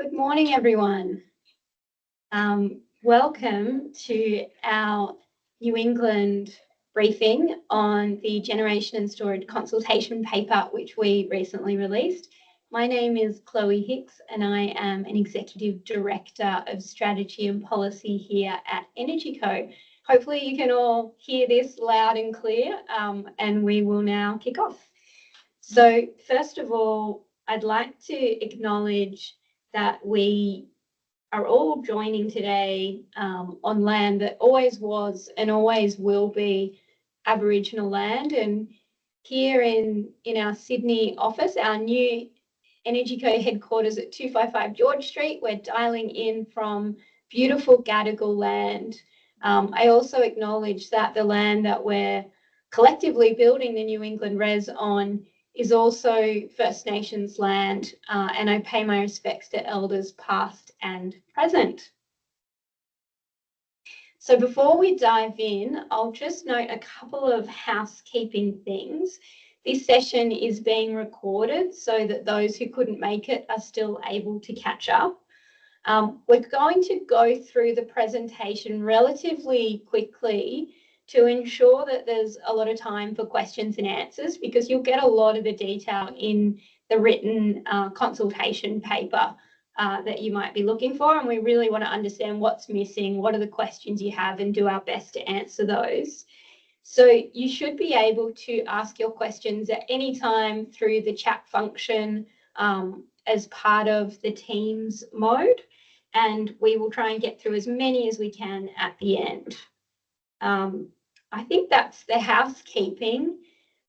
Good morning, everyone. Welcome to our New England briefing on the generation and storage consultation paper, which we recently released. My name is Chloe Hicks, and I am an Executive Director of Strategy and Policy here at EnergyCo. Hopefully you can all hear this loud and clear, and we will now kick off. So first of all, I'd like to acknowledge that we are all joining today on land that always was and always will be Aboriginal land. And here in our Sydney office, our new EnergyCo headquarters at 255 George Street, we're dialing in from beautiful Gadigal land. I also acknowledge that the land that we're collectively building the New England Res on is also First Nations land, and I pay my respects to elders past and present. So before we dive in, I'll just note a couple of housekeeping things. This session is being recorded so that those who couldn't make it are still able to catch up. We're going to go through the presentation relatively quickly to ensure that there's a lot of time for questions and answers, because you'll get a lot of the detail in the written consultation paper that you might be looking for. And we really want to understand what's missing, what are the questions you have, and do our best to answer those. So you should be able to ask your questions at any time through the chat function as part of the Teams mode. And we will try and get through as many as we can at the end. I think that's the housekeeping.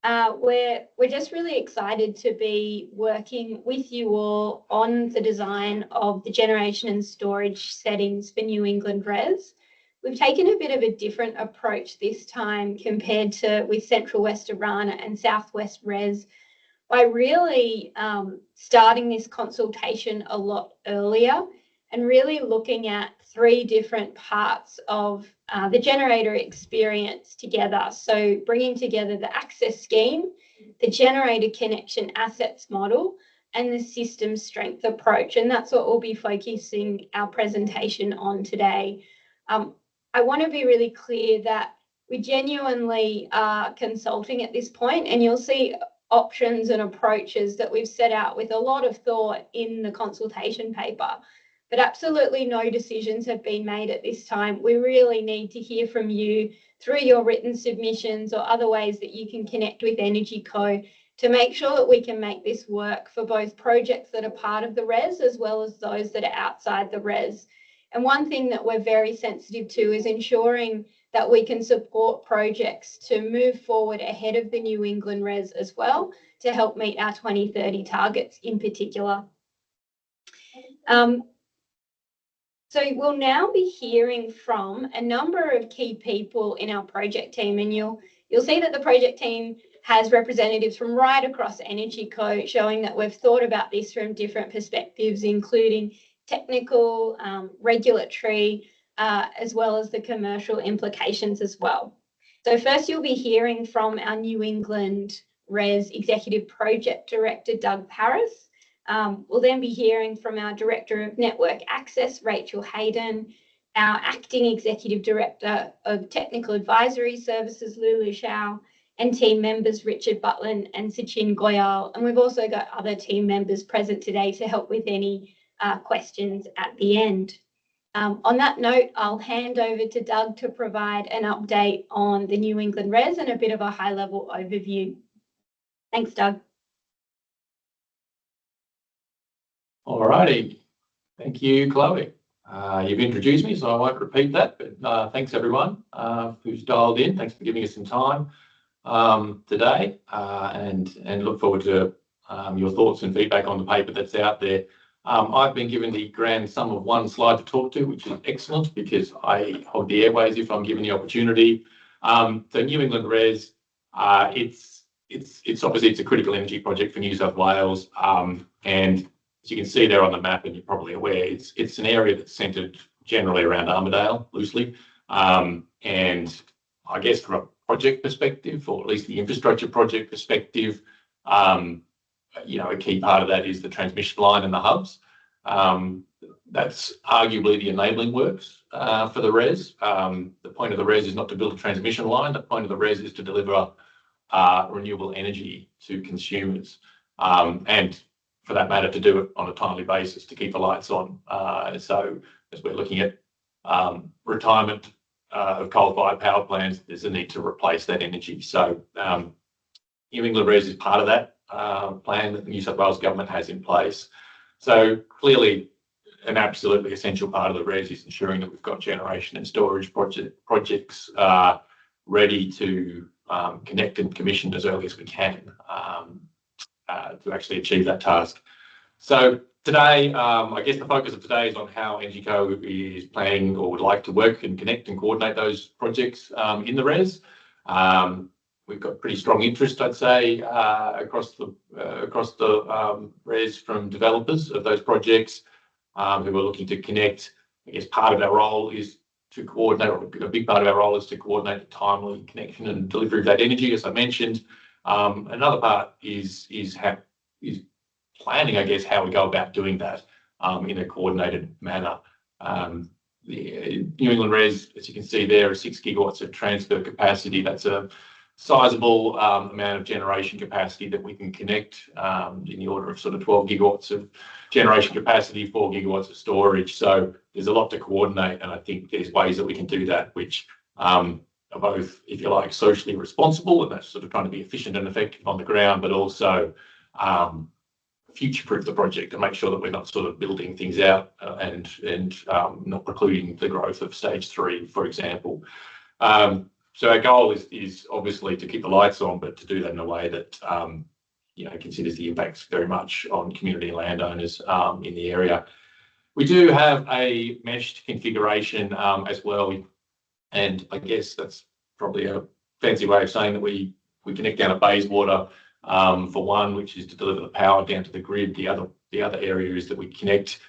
We're just really excited to be working with you all on the design of the generation and storage settings for New England Res. We've taken a bit of a different approach this time compared to with Central West Arana and Southwest Res by really starting this consultation a lot earlier and really looking at three different parts of the generator experience together. So bringing together the access scheme, the generator connection assets model, and the system strength approach. And that's what we'll be focusing our presentation on today. I want to be really clear that we genuinely are consulting at this point, and you'll see options and approaches that we've set out with a lot of thought in the consultation paper. But absolutely no decisions have been made at this time. We really need to hear from you through your written submissions or other ways that you can connect with EnergyCo to make sure that we can make this work for both projects that are part of the RES as well as those that are outside the RES. And one thing that we're very sensitive to is ensuring that we can support projects to move forward ahead of the New England RES as well to help meet our 2030 targets in particular. So we'll now be hearing from a number of key people in our project team, and you'll see that the project team has representatives from right across EnergyCo, showing that we've thought about this from different perspectives, including technical, regulatory, as well as the commercial implications as well. So first you'll be hearing from our New England RES Executive Project Director, Doug Paris. We'll then be hearing from our Director of Network Access, Rachel Hayden, our Acting Executive Director of Technical Advisory Services, Lulu Shao, and team members Richard Butlin and Sachin Goyal. And we've also got other team members present today to help with any questions at the end. On that note, I'll hand over to Doug to provide an update on the New England RES and a bit of a high-level overview. Thanks, Doug. All righty. Thank you, Chloe. You've introduced me, so I won't repeat that, but thanks everyone who's dialed in. Thanks for giving us some time today, and look forward to your thoughts and feedback on the paper that's out there. I've been given the grand sum of one slide to talk to, which is excellent because I hold the airways if I'm given the opportunity. So New England RES, it's obviously a critical energy project for New South Wales, and as you can see there on the map, and you're probably aware, it's an area that's centred generally around Armidale, loosely. And I guess from a project perspective, or at least the infrastructure project perspective, a key part of that is the transmission line and the hubs. That's arguably the enabling works for the RES. The point of the RES is not to build a transmission line. The point of the RES is to deliver renewable energy to consumers, and for that matter, to do it on a timely basis to keep the lights on. So as we're looking at retirement of coal-fired power plants, there's a need to replace that energy. So New England RES is part of that plan that the New South Wales government has in place. So clearly, an absolutely essential part of the RES is ensuring that we've got generation and storage projects ready to connect and commission as early as we can to actually achieve that task. So today, I guess the focus of today is on how EnergyCo is planning or would like to work and connect and coordinate those projects in the RES. We've got pretty strong interest, I'd say, across the RES from developers of those projects who are looking to connect. I guess part of our role is to coordinate, or a big part of our role is to coordinate the timely connection and delivery of that energy, as I mentioned. Another part is planning, I guess, how we go about doing that in a coordinated manner. The New England RES, as you can see there, is 6 gigawatts of transfer capacity. That's a sizable amount of generation capacity that we can connect in the order of sort of 12 gigawatts of generation capacity, 4 gigawatts of storage. So there's a lot to coordinate, and I think there's ways that we can do that which are both, if you like, socially responsible, and that's sort of trying to be efficient and effective on the ground, but also future-proof the project and make sure that we're not sort of building things out and not precluding the growth of stage 3, for example. So our goal is obviously to keep the lights on, but to do that in a way that considers the impacts very much on community and landowners in the area. We do have a meshed configuration as well, and I guess that's probably a fancy way of saying that we connect down at Bayswater for one, which is to deliver the power down to the grid. The other area is that we connect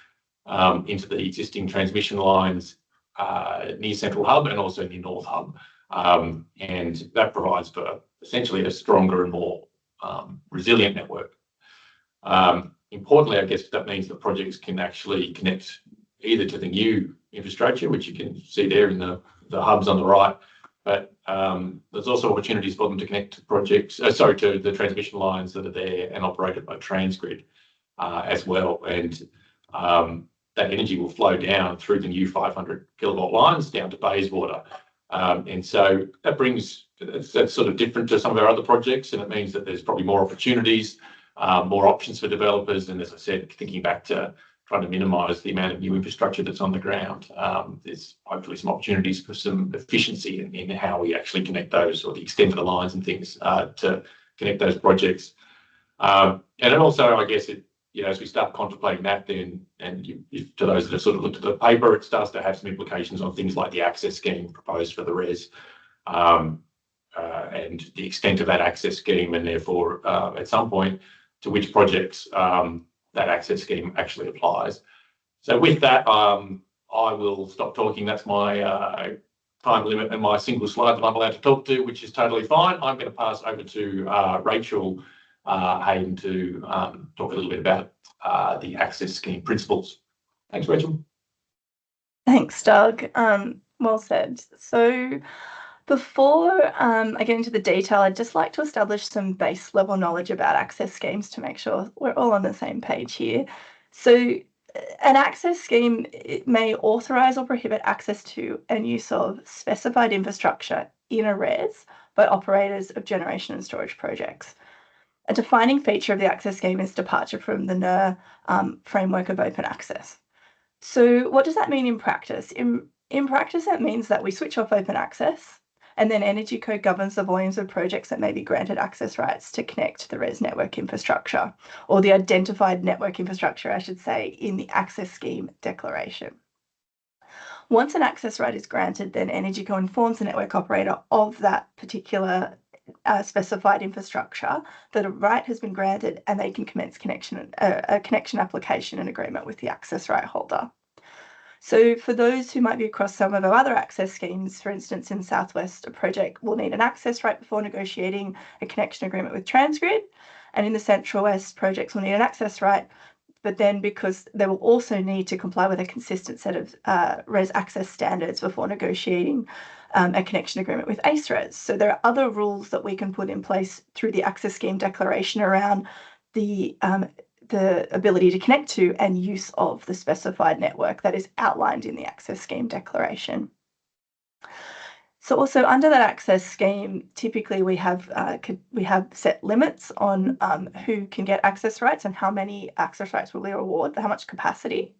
into the existing transmission lines near Central Hub and also near North Hub. And that provides for essentially a stronger and more resilient network. Importantly, I guess that means that projects can actually connect either to the new infrastructure, which you can see there in the hubs on the right, but there's also opportunities for them to connect to to the transmission lines that are there and operated by Transgrid as well. And that energy will flow down through the new 500 kilowatt lines down to Bayswater. And so that's sort of different to some of our other projects, and it means that there's probably more opportunities, more options for developers. And as I said, thinking back to trying to minimise the amount of new infrastructure that's on the ground, there's hopefully some opportunities for some efficiency in how we actually connect those, or the extent of the lines and things to connect those projects. And then also, I guess, as we start contemplating that, then, and to those that have sort of looked at the paper, it starts to have some implications on things like the access scheme proposed for the RES, and the extent of that access scheme, and therefore, at some point, to which projects that access scheme actually applies. So with that, I will stop talking. That's my time limit and my single slide that I'm allowed to talk to, which is totally fine. I'm going to pass over to Rachel Hayden to talk a little bit about the access scheme principles. Thanks, Rachel. Thanks, Doug. Well said. So before I get into the detail, I'd just like to establish some base level knowledge about access schemes to make sure we're all on the same page here. So an access scheme, it may authorise or prohibit access to and use of specified infrastructure in a RES by operators of generation and storage projects. A defining feature of the access scheme is departure from the NER framework of open access. So what does that mean in practice? In practice, that means that we switch off open access, and then EnergyCo governs the volumes of projects that may be granted access rights to connect to the RES network infrastructure, or the identified network infrastructure, I should say, in the access scheme declaration. Once an access right is granted, then EnergyCo informs the network operator of that particular specified infrastructure that a right has been granted, and they can commence a connection application and agreement with the access right holder. So for those who might be across some of our other access schemes, for instance, in Southwest, a project will need an access right before negotiating a connection agreement with Transgrid, and in the Central West, projects will need an access right but then because they will also need to comply with a consistent set of res access standards before negotiating a connection agreement with ACERES. So there are other rules that we can put in place through the access scheme declaration around the ability to connect to and use of the specified network that is outlined in the access scheme declaration. So also under that access scheme, typically we have set limits on who can get access rights and how many access rights will we award, how much capacity.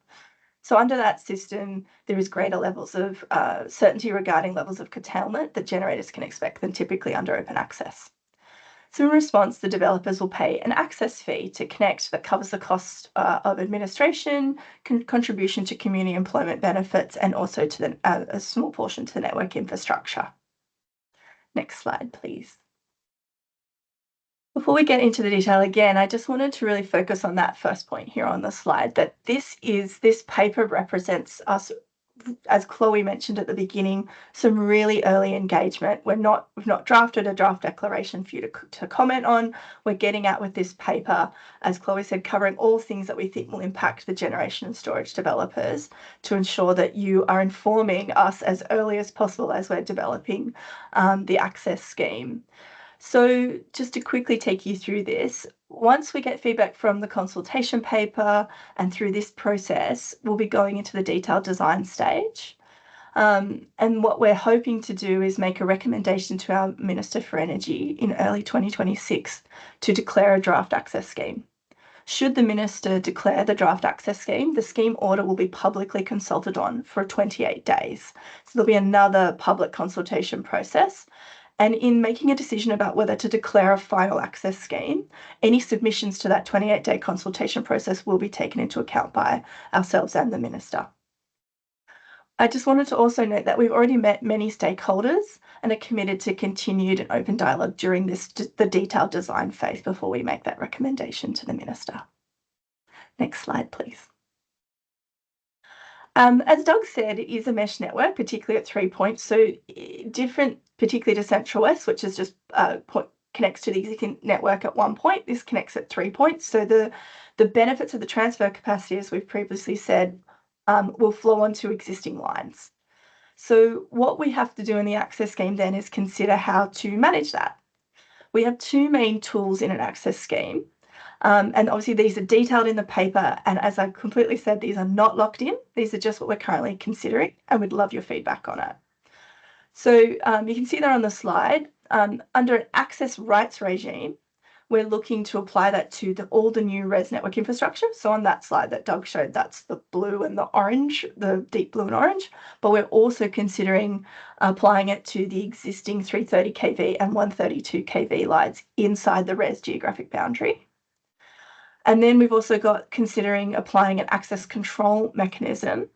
So under that system, there is greater levels of certainty regarding levels of curtailment that generators can expect than typically under open access. So in response, the developers will pay an access fee to connect that covers the cost of administration, contribution to community employment benefits, and also to a small portion to the network infrastructure. Next slide, please. Before we get into the detail again, I just wanted to really focus on that first point here on the slide, that this paper represents us, as Chloe mentioned at the beginning, some really early engagement. We've not drafted a draft declaration for you to comment on. We're getting out with this paper, as Chloe said, covering all things that we think will impact the generation and storage developers to ensure that you are informing us as early as possible as we're developing the access scheme. So just to quickly take you through this, once we get feedback from the consultation paper and through this process, we'll be going into the detailed design stage. And what we're hoping to do is make a recommendation to our Minister for Energy in early 2026 to declare a draft access scheme. Should the Minister declare the draft access scheme, the scheme order will be publicly consulted on for 28 days. So there'll be another public consultation process. And in making a decision about whether to declare a final access scheme, any submissions to that 28-day consultation process will be taken into account by ourselves and the Minister. I just wanted to also note that we've already met many stakeholders and are committed to continued and open dialogue during the detailed design phase before we make that recommendation to the Minister. Next slide, please. As Doug said, it is a mesh network, particularly at 3 points. So different, particularly to Central West, which is just connects to the existing network at 1 point. This connects at 3 points. So the benefits of the transfer capacity, as we've previously said, will flow onto existing lines. So what we have to do in the access scheme then is consider how to manage that. We have two main tools in an access scheme. And obviously these are detailed in the paper, and as I completely said, these are not locked in. These are just what we're currently considering, and we'd love your feedback on it. So you can see there on the slide, under an access rights regime, we're looking to apply that to all the new res network infrastructure. So on that slide that Doug showed, that's the blue and the orange, the deep blue and orange, but we're also considering applying it to the existing 330 kV and 132 kV lines inside the res geographic boundary. And then we've also got considering applying an access control mechanism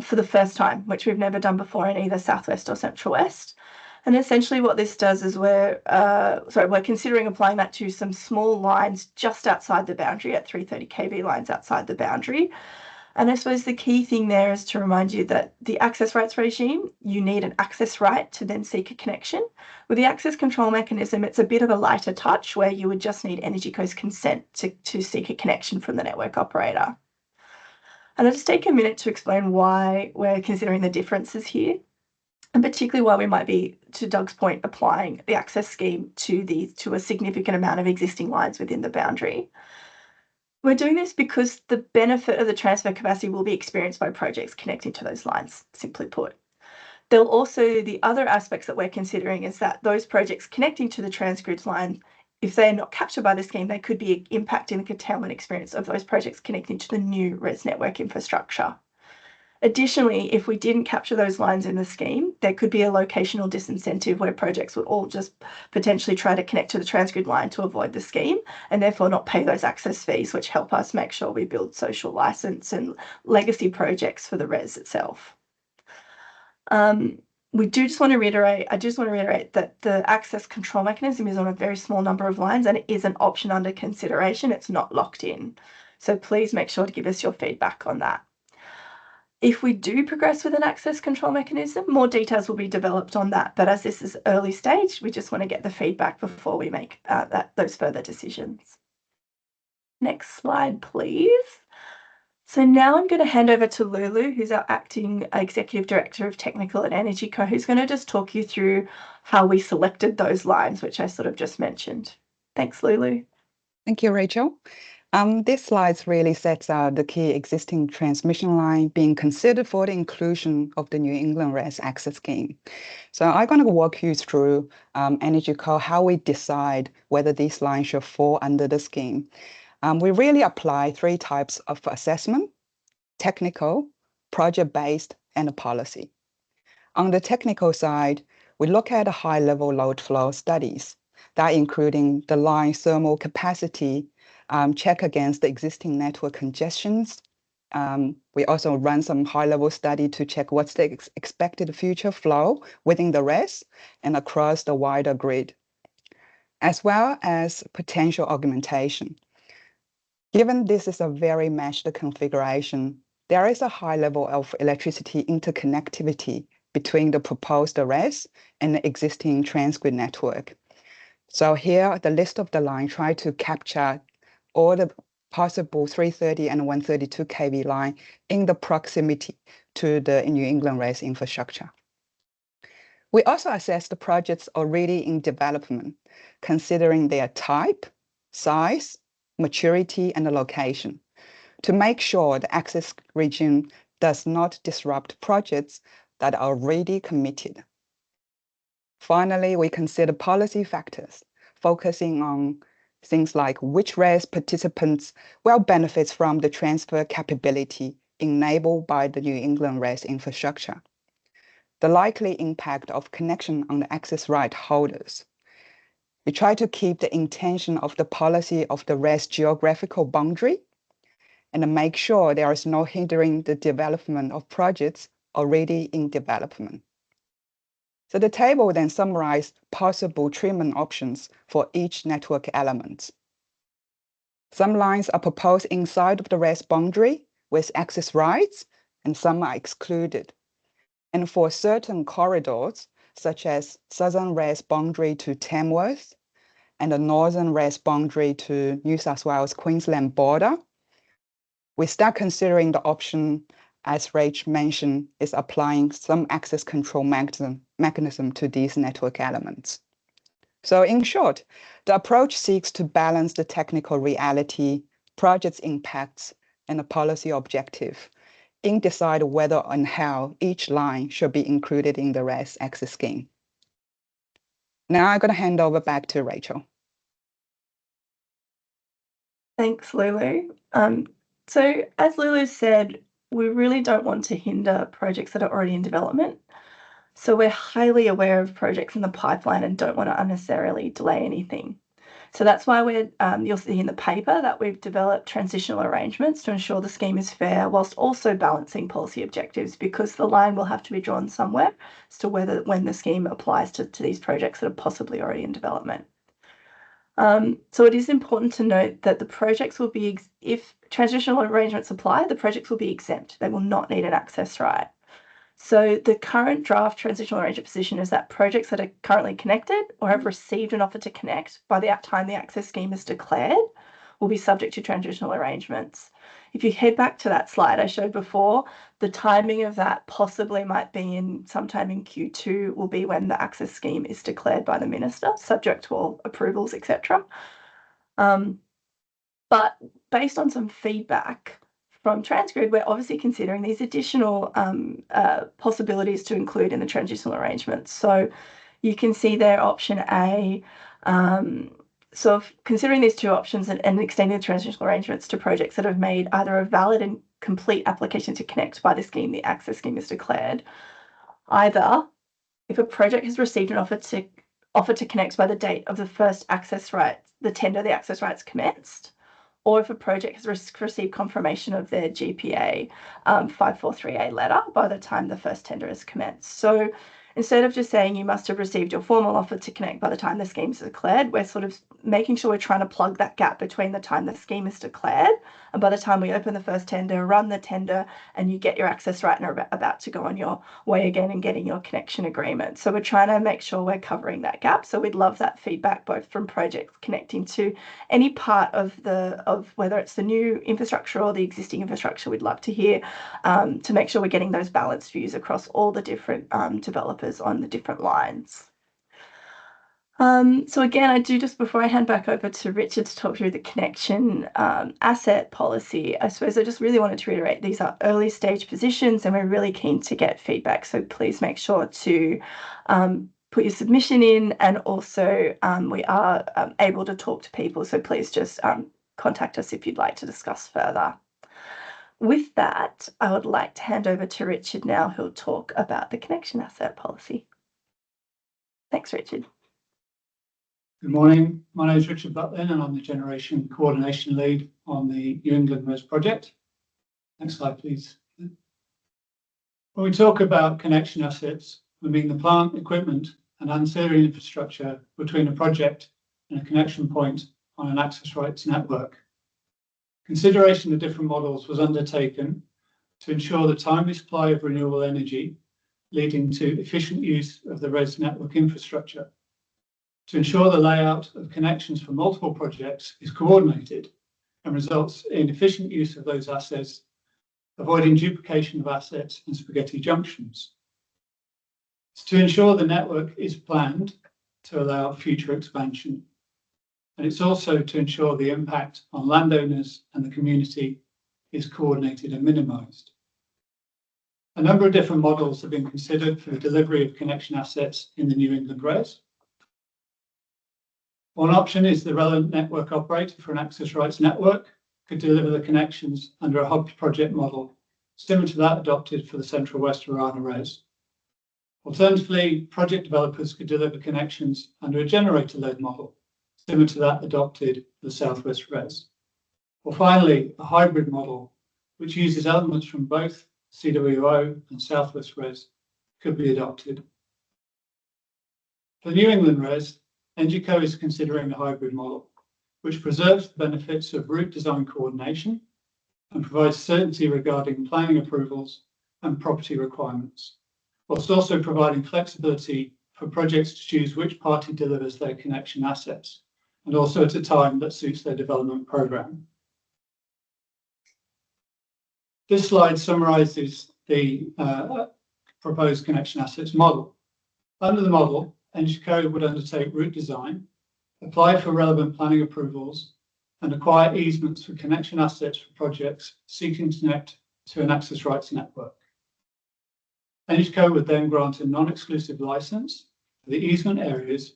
for the first time, which we've never done before in either Southwest or Central West. And essentially what this does is we're considering applying that to some small lines just outside the boundary, at 330 kV lines outside the boundary. And I suppose the key thing there is to remind you that the access rights regime, you need an access right to then seek a connection. With the access control mechanism, it's a bit of a lighter touch where you would just need EnergyCo's consent to seek a connection from the network operator. And I'll just take a minute to explain why we're considering the differences here, and particularly why we might be, to Doug's point, applying the access scheme to a significant amount of existing lines within the boundary. We're doing this because the benefit of the transfer capacity will be experienced by projects connecting to those lines, simply put. There'll also, the other aspects that we're considering is that those projects connecting to the Transgrid line, if they're not captured by the scheme, they could be impacting the curtailment experience of those projects connecting to the new res network infrastructure. Additionally, if we didn't capture those lines in the scheme, there could be a locational disincentive where projects would all just potentially try to connect to the Transgrid line to avoid the scheme and therefore not pay those access fees, which help us make sure we build social license and legacy projects for the res itself. I just want to reiterate that the access control mechanism is on a very small number of lines and it is an option under consideration. It's not locked in. So please make sure to give us your feedback on that. If we do progress with an access control mechanism, more details will be developed on that. But as this is early stage, we just want to get the feedback before we make those further decisions. Next slide, please. So now I'm going to hand over to Lulu, who's our Acting Executive Director of Technical and Energy Co, who's going to just talk you through how we selected those lines, which I sort of just mentioned. Thanks, Lulu. Thank you, Rachel. This slide really sets out the key existing transmission line being considered for the inclusion of the New England RES access scheme. So I'm going to walk you through Energy Co, how we decide whether these lines should fall under the scheme. We really apply 3 types of assessment: technical, project-based, and policy. On the technical side, we look at the high-level load flow studies, that including the line thermal capacity, check against the existing network congestions. We also run some high-level study to check what's the expected future flow within the RES and across the wider grid, as well as potential augmentation. Given this is a very meshed configuration, there is a high level of electricity interconnectivity between the proposed RES and the existing transgrid network. So here, the list of the line try to capture all the possible 330 and 132 kV line in the proximity to the New England RES infrastructure. We also assess the projects already in development, considering their type, size, maturity, and the location, to make sure the access region does not disrupt projects that are already committed. Finally, we consider policy factors, focusing on things like which RES participants will benefit from the transfer capability enabled by the New England RES infrastructure, the likely impact of connection on the access right holders. We try to keep the intention of the policy of the RES geographical boundary and make sure there is no hindering the development of projects already in development. So the table then summarizes possible treatment options for each network element. Some lines are proposed inside of the RES boundary with access rights, and some are excluded. And for certain corridors, such as Southern RES boundary to Tamworth and the Northern RES boundary to New South Wales Queensland border, we start considering the option, as Rach mentioned, is applying some access control mechanism to these network elements. So in short, the approach seeks to balance the technical reality, project impacts, and the policy objective in decide whether and how each line should be included in the RES access scheme. Now I'm going to hand over back to Rachel. Thanks, Lulu. So as Lulu said, we really don't want to hinder projects that are already in development. So we're highly aware of projects in the pipeline and don't want to unnecessarily delay anything. So that's why you'll see in the paper that we've developed transitional arrangements to ensure the scheme is fair whilst also balancing policy objectives, because the line will have to be drawn somewhere as to when the scheme applies to these projects that are possibly already in development. So it is important to note that the projects will be, if transitional arrangements apply, the projects will be exempt. They will not need an access right. So the current draft transitional arrangement position is that projects that are currently connected or have received an offer to connect by the time the access scheme is declared will be subject to transitional arrangements. If you head back to that slide I showed before, the timing of that possibly might be sometime in Q2 will be when the access scheme is declared by the minister, subject to all approvals, etc. But based on some feedback from Transgrid, we're obviously considering these additional possibilities to include in the transitional arrangements. So you can see there option A, so considering these 2 options and extending the transitional arrangements to projects that have made either a valid and complete application to connect by the scheme the access scheme is declared, either if a project has received an offer to connect by the date of the first access rights, the tender the access rights commenced, or if a project has received confirmation of their GPA 543A letter by the time the first tender is commenced. So instead of just saying you must have received your formal offer to connect by the time the scheme is declared, we're sort of making sure we're trying to plug that gap between the time the scheme is declared And by the time we open the first tender, run the tender, and you get your access right and are about to go on your way again and getting your connection agreement. So we're trying to make sure we're covering that gap. So we'd love that feedback both from projects connecting to any part of whether it's the new infrastructure or the existing infrastructure. We'd love to hear to make sure we're getting those balanced views across all the different developers on the different lines. So again, I do, just before I hand back over to Richard to talk through the connection asset policy, I suppose I just really wanted to reiterate these are early stage positions and we're really keen to get feedback. So please make sure to put your submission in, and also we are able to talk to people. So please just contact us if you'd like to discuss further. With that, I would like to hand over to Richard now, who'll talk about the connection asset policy. Thanks, Richard. Good morning. My name is Richard Butlin and I'm the Generation Coordination Lead on the New England RES project. Next slide, please. When we talk about connection assets, we mean the plant, equipment and ancillary infrastructure between a project and a connection point on an access rights network. Consideration of different models was undertaken to ensure the timely supply of renewable energy, leading to efficient use of the RES network infrastructure, to ensure the layout of connections for multiple projects is coordinated and results in efficient use of those assets, avoiding duplication of assets and spaghetti junctions. It's to ensure the network is planned to allow future expansion. And it's also to ensure the impact on landowners and the community is coordinated and minimised. A number of different models have been considered for the delivery of connection assets in the New England RES. One option is the relevant network operator for an access rights network could deliver the connections under a hub project model, similar to that adopted for the Central West Orana RES. Alternatively, project developers could deliver connections under a generator-led model, similar to that adopted for the Southwest RES. Or finally, a hybrid model, which uses elements from both CWO and Southwest RES, could be adopted. For the New England RES, NGCO is considering a hybrid model, which preserves the benefits of route design coordination and provides certainty regarding planning approvals and property requirements, whilst also providing flexibility for projects to choose which party delivers their connection assets, and also at a time that suits their development programme. This slide summarises the proposed connection assets model. Under the model, NGCO would undertake route design, apply for relevant planning approvals, and acquire easements for connection assets for projects seeking to connect to an access rights network. NGCO would then grant a non-exclusive licence for the easement areas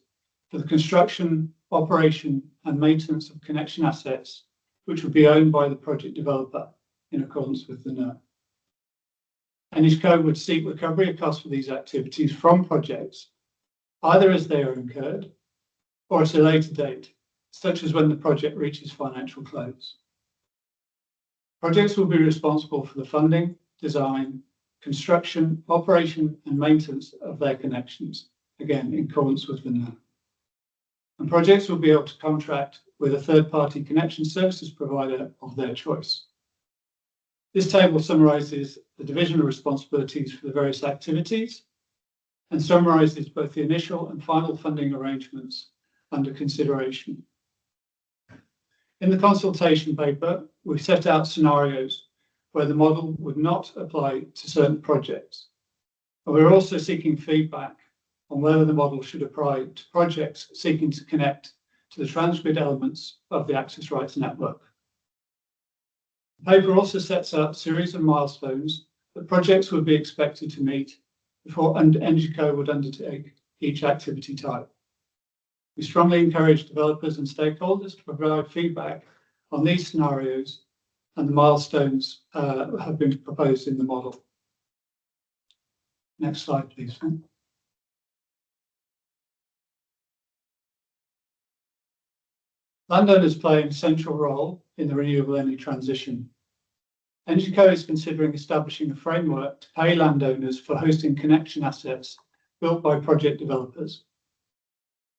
for the construction, operation, and maintenance of connection assets, which would be owned by the project developer in accordance with the NER. NGCO would seek recovery of costs for these activities from projects, either as they are incurred or at a later date, such as when the project reaches financial close. Projects will be responsible for the funding, design, construction, operation, and maintenance of their connections, again in accordance with the NER. And projects will be able to contract with a third-party connection services provider of their choice. This table summarises the division of responsibilities for the various activities and summarises both the initial and final funding arrangements under consideration. In the consultation paper, we set out scenarios where the model would not apply to certain projects. And we're also seeking feedback on whether the model should apply to projects seeking to connect to the transgrid elements of the access rights network. The paper also sets out a series of milestones that projects would be expected to meet before NGCO would undertake each activity type. We strongly encourage developers and stakeholders to provide feedback on these scenarios, and the milestones have been proposed in the model. Next slide, please. Landowners play an essential role in the renewable energy transition. NGCO is considering establishing a framework to pay landowners for hosting connection assets built by project developers.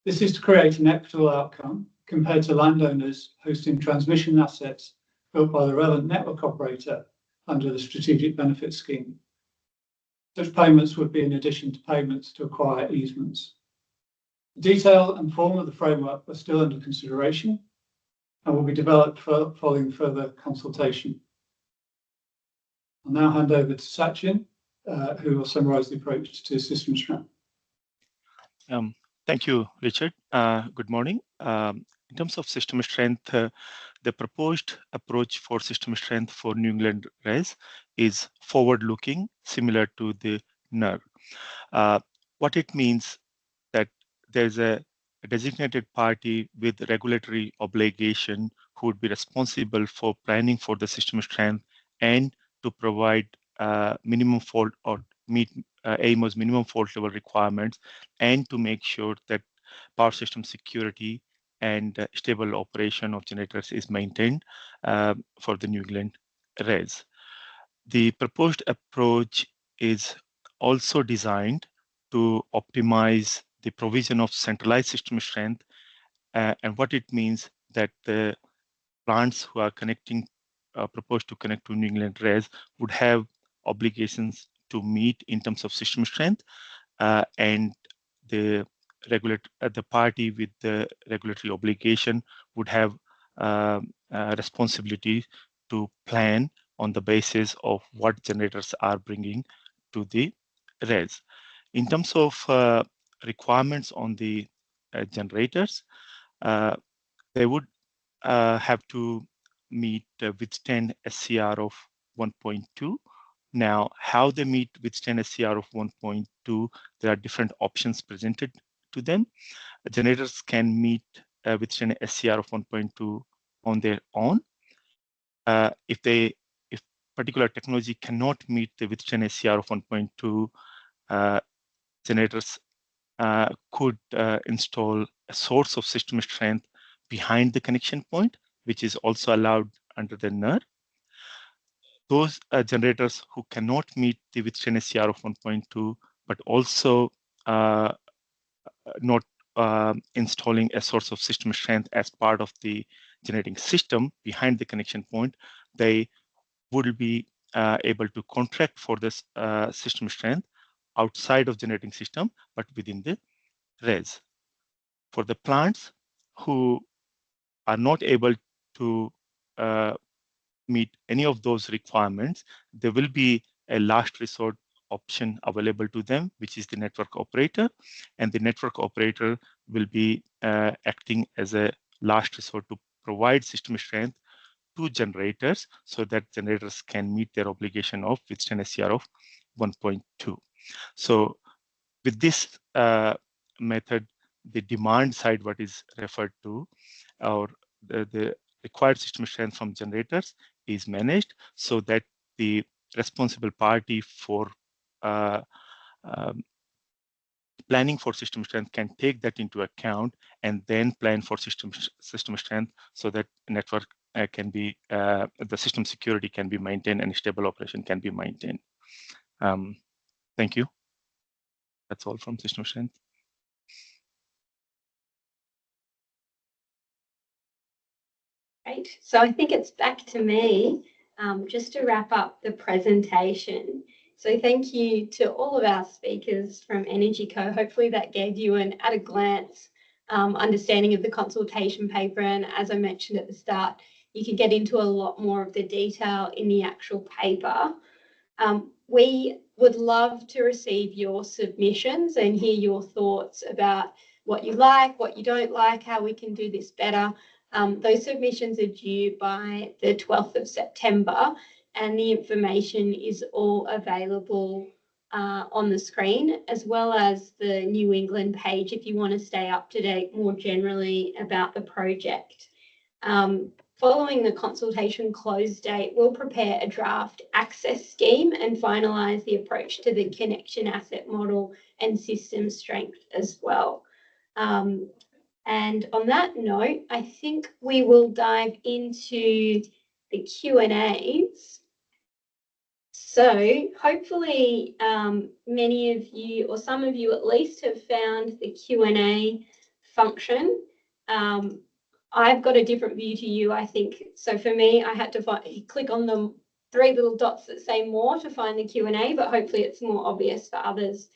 This is to create an equitable outcome compared to landowners hosting transmission assets built by the relevant network operator under the Strategic Benefit Scheme. Such payments would be in addition to payments to acquire easements. The detail and form of the framework are still under consideration and will be developed following further consultation. I'll now hand over to Sachin, who will summarise the approach to system strength. Thank you, Richard. Good morning. In terms of system strength, the proposed approach for system strength for New England RES is forward-looking, similar to the NER. What it means that there's a designated party with regulatory obligation who would be responsible for planning for the system strength and to provide minimum fault or meet AEMO's minimum fault level requirements, and to make sure that power system security and stable operation of generators is maintained for the New England RES. The proposed approach is also designed to optimize the provision of centralized system strength, and what it means that the plants who are connecting, proposed to connect to New England RES would have obligations to meet in terms of system strength, and the party with the regulatory obligation would have responsibility to plan on the basis of what generators are bringing to the RES. In terms of requirements on the generators, they would have to meet withstand SCR of 1.2. Now, how they meet withstand SCR of 1.2, there are different options presented to them. Generators can meet withstand SCR of 1.2 on their own. If particular technology cannot meet the withstand SCR of 1.2, generators could install a source of system strength behind the connection point, which is also allowed under the NER. Those generators who cannot meet the withstand SCR of 1.2, but also not installing a source of system strength as part of the generating system behind the connection point, they would be able to contract for this system strength outside of generating system, but within the RES. For the plants who are not able to meet any of those requirements, there will be a last resort option available to them, which is the network operator, and the network operator will be acting as a last resort to provide system strength to generators so that generators can meet their obligation of withstand SCR of 1.2. So with this method, the demand side, what is referred to, or the required system strength from generators is managed so that the responsible party for planning for system strength can take that into account and then plan for system strength so that network can be, the system security can be maintained and stable operation can be maintained. Thank you. That's all from system strength. Great. So I think it's back to me just to wrap up the presentation. So thank you to all of our speakers from Energy Co. Hopefully that gave you an at a glance understanding of the consultation paper. And as I mentioned at the start, you can get into a lot more of the detail in the actual paper. We would love to receive your submissions and hear your thoughts about what you like, what you don't like, how we can do this better. Those submissions are due by the 12th of September, and the information is all available on the screen, as well as the New England page if you want to stay up to date more generally about the project. Following the consultation close date, we'll prepare a draft access scheme and finalise the approach to the connection asset model and system strength as well. And on that note, I think we will dive into the Q&As. So hopefully many of you, or some of you at least, have found the Q&A function. I've got a different view to you, I think. So for me, I had to click on the 3 little dots that say more to find the Q&A, but hopefully it's more obvious for others.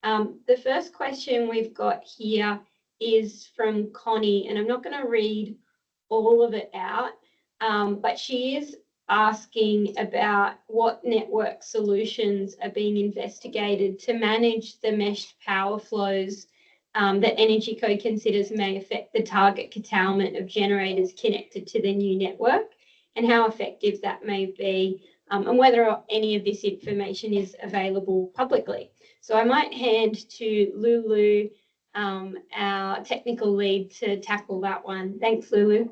The first question we've got here is from Connie, and I'm not going to read all of it out, but she is asking about what network solutions are being investigated to manage the meshed power flows that EnergyCo considers may affect the target curtailment of generators connected to the new network, and how effective that may be, and whether any of this information is available publicly. So I might hand to Lulu, our technical lead, to tackle that one. Thanks, Lulu.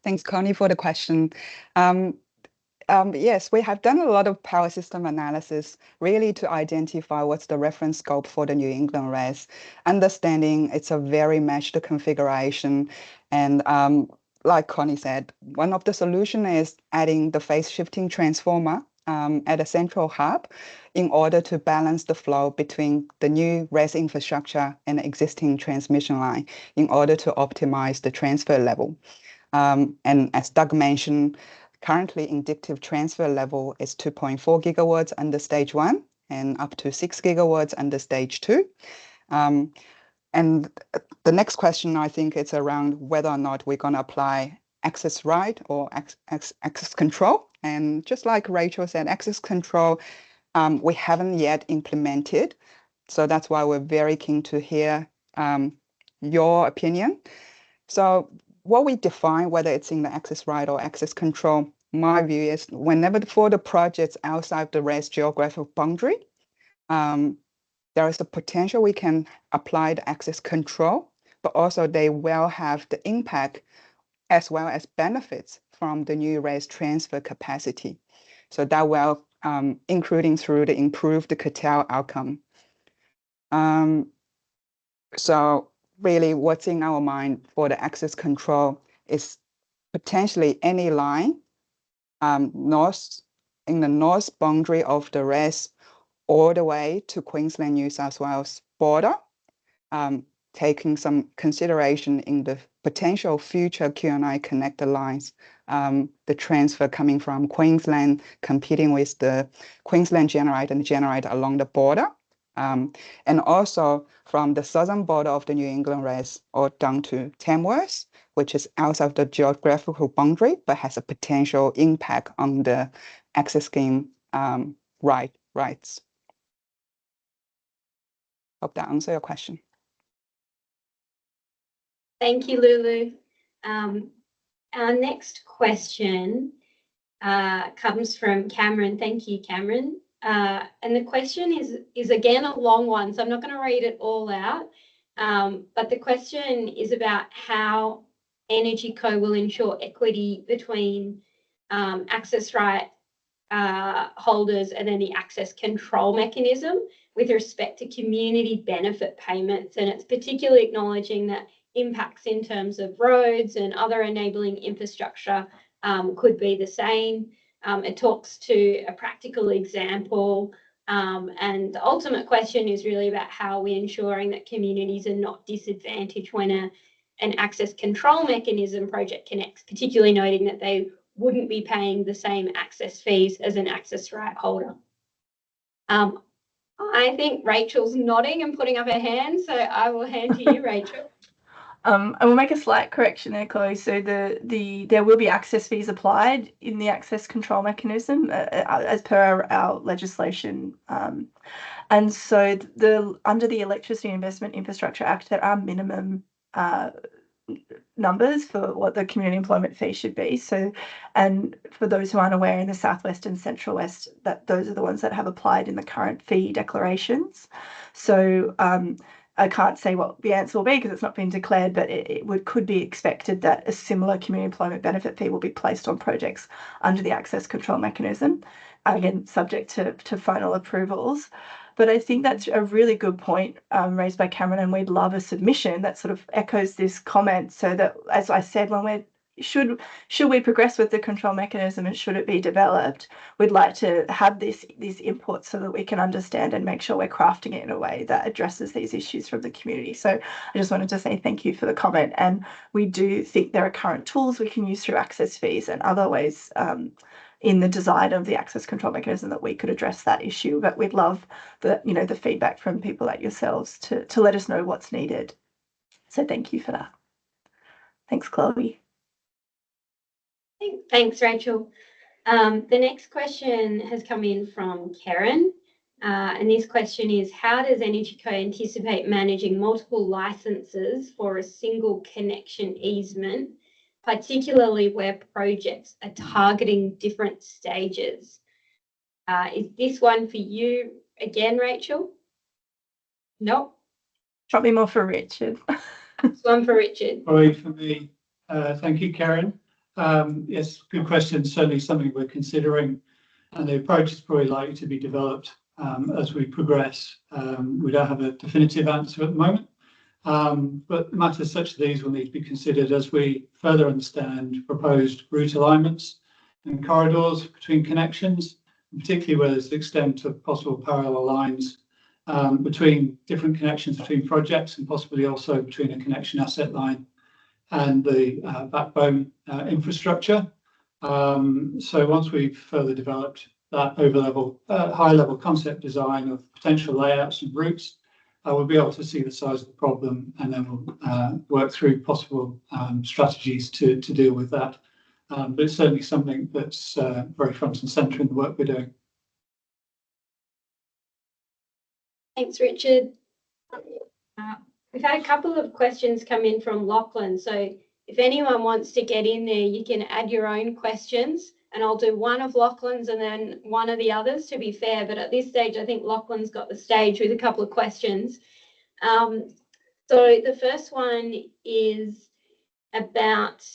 Thanks, Connie, for the question. Yes, we have done a lot of power system analysis really to identify what's the reference scope for the New England RES, understanding it's a very meshed configuration. And like Connie said, one of the solutions is adding the phase shifting transformer at a central hub in order to balance the flow between the new RES infrastructure and the existing transmission line in order to optimize the transfer level. And as Doug mentioned, currently indicative transfer level is 2.4 gigawatts under stage 1 and up to 6 gigawatts under stage 2. And the next question, I think, it's around whether or not we're going to apply access right or access control. And just like Rachel said, access control, we haven't yet implemented. So that's why we're very keen to hear your opinion. So what we define, whether it's in the access right or access control, my view is whenever for the projects outside the RES geographical boundary, there is a potential we can apply the access control, but also they will have the impact as well as benefits from the new RES transfer capacity. So that will, including through the improved curtail outcome. So really what's in our mind for the access control is potentially any line in the north boundary of the RES all the way to Queensland, New South Wales border, taking some consideration in the potential future Q&I connector lines, the transfer coming from Queensland, competing with the Queensland generator and generator along the border, and also from the southern border of the New England RES or down to Tamworth, which is outside of the geographical boundary, but has a potential impact on the access scheme rights. Hope that answers your question. Thank you, Lulu. Our next question comes from Cameron. Thank you, Cameron. And the question is again a long one, so I'm not going to read it all out. But the question is about how EnergyCo will ensure equity between access right holders and then the access control mechanism with respect to community benefit payments. And it's particularly acknowledging that impacts in terms of roads and other enabling infrastructure could be the same. It talks to a practical example, and the ultimate question is really about how we're ensuring that communities are not disadvantaged when an access control mechanism project connects, particularly noting that they wouldn't be paying the same access fees as an access right holder. I think Rachel's nodding and putting up her hand, so I will hand to you, Rachel. I will make a slight correction there, Chloe. So there will be access fees applied in the access control mechanism as per our legislation. And so under the Electricity Investment Infrastructure Act, there are minimum numbers for what the community employment fee should be. So, and for those who aren't aware, in the Southwest and Central West, those are the ones that have applied in the current fee declarations. So I can't say what the answer will be because it's not been declared, but could be expected that a similar community employment benefit fee will be placed on projects under the access control mechanism, again, subject to final approvals. But I think that's a really good point raised by Cameron, and we'd love a submission that sort of echoes this comment so that, as I said, when we're should we progress with the control mechanism and should it be developed, we'd like to have this input so that we can understand and make sure we're crafting it in a way that addresses these issues from the community. So I just wanted to say thank you for the comment, and we do think there are current tools we can use through access fees and other ways in the design of the access control mechanism that we could address that issue. But we'd love the feedback from people like yourselves to let us know what's needed. So thank you for that. Thanks, Chloe. Thanks, Rachel. The next question has come in from Karen. And this question is, how does EnergyCo anticipate managing multiple licenses for a single connection easement, particularly where projects are targeting different stages? Is this one for you again, Rachel? Nope. Probably more for Richard. This one for Richard. Probably for me. Thank you, Karen. Yes, good question. Certainly something we're considering, and the approach is probably likely to be developed as we progress. We don't have a definitive answer at the moment, but matters such as these will need to be considered as we further understand proposed route alignments and corridors between connections, particularly where there's the extent of possible parallel lines between different connections between projects, and possibly also between a connection asset line and the backbone infrastructure. So once we've further developed that high-level concept design of potential layouts and routes, we'll be able to see the size of the problem, and then we'll work through possible strategies to deal with that. But it's certainly something that's very front and centre in the work we're doing. Thanks, Richard. We've had a couple of questions come in from Lachlan. So if anyone wants to get in there, you can add your own questions, and I'll do one of Lachlan's and then one of the others, to be fair. But at this stage, I think Lachlan's got the stage with a couple of questions. So the first one is about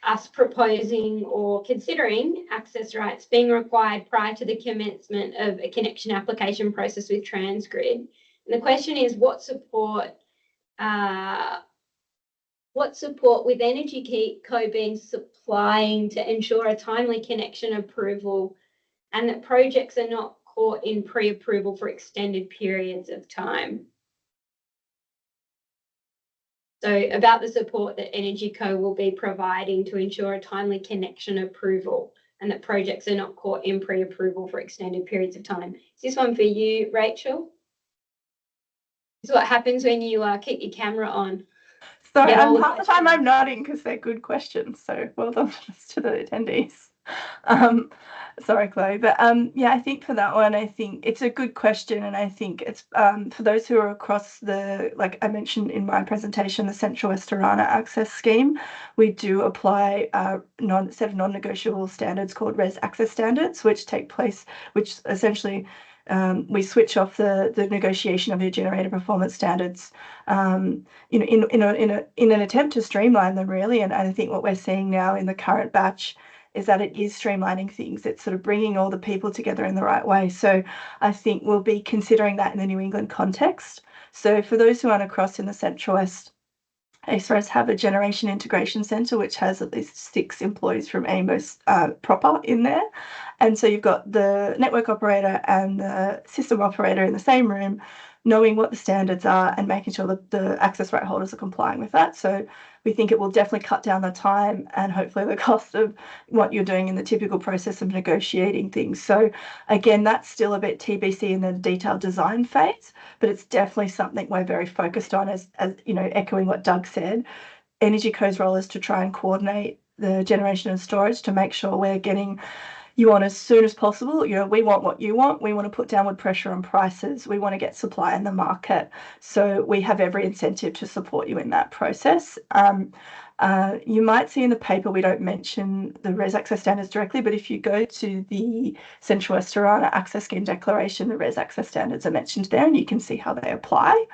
us proposing or considering access rights being required prior to the commencement of a connection application process with Transgrid. And the question is, what support with EnergyCo being supplying to ensure a timely connection approval and that projects are not caught in pre-approval for extended periods of time? So about the support that EnergyCo will be providing to ensure a timely connection approval and that projects are not caught in pre-approval for extended periods of time. Is this one for you, Rachel? This is what happens when you keep your camera on. Sorry, half the time I'm nodding because they're good questions. So well done to the attendees. Sorry, Chloe, but yeah, I think for that one, I think it's a good question, and I think it's for those who are across the, like I mentioned in my presentation, the Central West Orana Access Scheme, we do apply a set of non-negotiable standards called RES Access Standards, which essentially we switch off the negotiation of your generator performance standards, in an attempt to streamline them, really. And I think what we're seeing now in the current batch is that it is streamlining things. It's sort of bringing all the people together in the right way. So I think we'll be considering that in the New England context. So for those who aren't across in the Central West, ACERES have a generation integration centre which has at least 6 employees from AMOS proper in there. And so you've got the network operator and the system operator in the same room, knowing what the standards are and making sure that the access right holders are complying with that. So we think it will definitely cut down the time and hopefully the cost of what you're doing in the typical process of negotiating things. So again, that's still a bit TBC in the detailed design phase, but it's definitely something we're very focused on, as you know, echoing what Doug said. EnergyCo's role is to try and coordinate the generation and storage to make sure we're getting you on as soon as possible. You know, we want what you want. We want to put downward pressure on prices. We want to get supply in the market. So we have every incentive to support you in that process. You might see in the paper we don't mention the RES access standards directly, but if you go to the Central West Orana Access Scheme Declaration, the RES access standards are mentioned there, and you can see how they apply.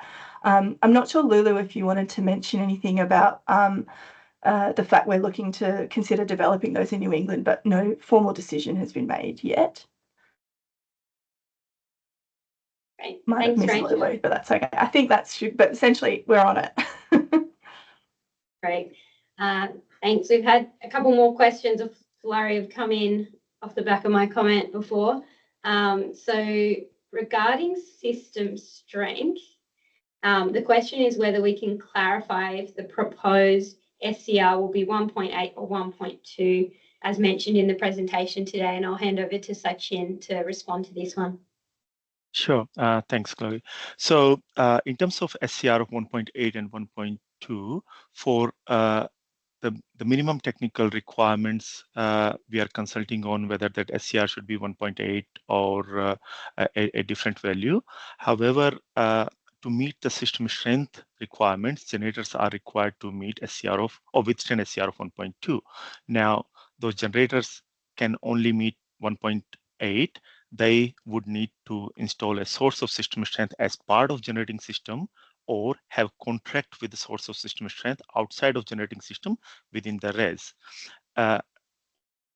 I'm not sure, Lulu, if you wanted to mention anything about the fact we're looking to consider developing those in New England, but no formal decision has been made yet. Great. Might have missed Lulu, but that's okay. I think that's, but essentially we're on it. Great. Thanks. We've had a couple more questions. A flurry have come in off the back of my comment before. So regarding system strength, the question is whether we can clarify if the proposed SCR will be 1.8 or 1.2, as mentioned in the presentation today, and I'll hand over to Sachin to respond to this one. Sure. Thanks, Chloe. So in terms of SCR of 1.8 and 1.2, for the minimum technical requirements, we are consulting on whether that SCR should be 1.8 or a different value. However, to meet the system strength requirements, generators are required to meet SCR of or withstand SCR of 1.2. Now, those generators can only meet 1.8. They would need to install a source of system strength as part of generating system, or have contract with the source of system strength outside of generating system within the RES.